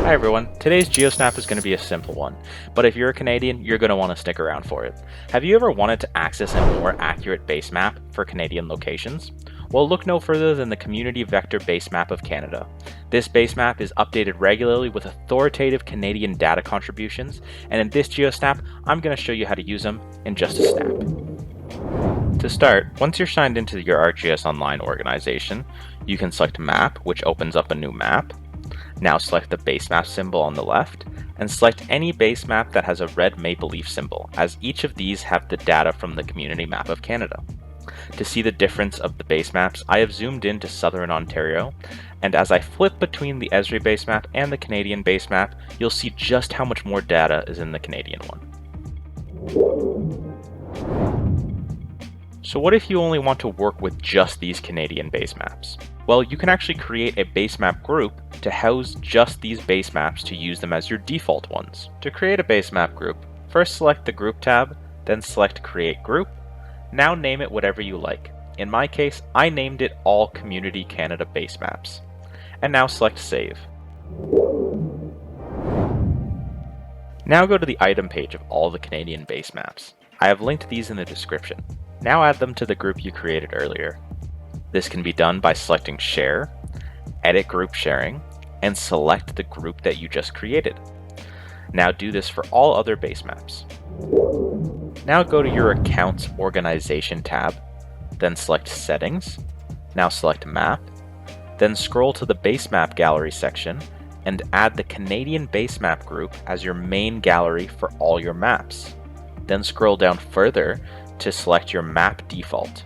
Hi everyone, today's GeoSnap is going to be a simple one, but if you're a Canadian, you're going to want to stick around for it. Have you ever wanted to access a more accurate base map for Canadian locations? Well, look no further than the Community Vector Basemap of Canada. This basemap is updated regularly with authoritative Canadian data contributions, and in this GeoSnap, I'm going to show you how to use them in just a snap. To start, once you're signed into your ArcGIS Online organization, you can select Map, which opens up a new map. Now select the basemap symbol on the left, and select any basemap that has a red maple leaf symbol, as each of these have the data from the Community Map of Canada. To see the difference of the basemaps, I have zoomed into Southern Ontario, and as I flip between the Esri basemap and the Canadian basemap, you'll see just how much more data is in the Canadian one. So what if you only want to work with just these Canadian basemaps? Well, you can actually create a basemap group to house just these basemaps to use them as your default ones. To create a basemap group, first select the Group tab, then select Create Group. Now name it whatever you like. In my case, I named it All Community Canada Basemaps. And now select Save. Now go to the item page of all the Canadian basemaps. I have linked these in the description. Now add them to the group you created earlier. This can be done by selecting Share, Edit Group Sharing, and select the group that you just created. Now do this for all other basemaps. Now go to your Accounts Organization tab, then select Settings, now select Map, then scroll to the Basemap Gallery section and add the Canadian Basemap group as your main gallery for all your maps. Then scroll down further to select your map default.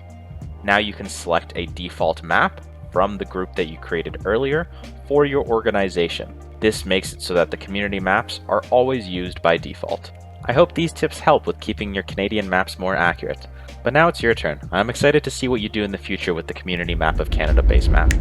Now you can select a default map from the group that you created earlier for your organization. This makes it so that the community maps are always used by default. I hope these tips help with keeping your Canadian maps more accurate. But now it's your turn. I'm excited to see what you do in the future with the Community Map of Canada basemap.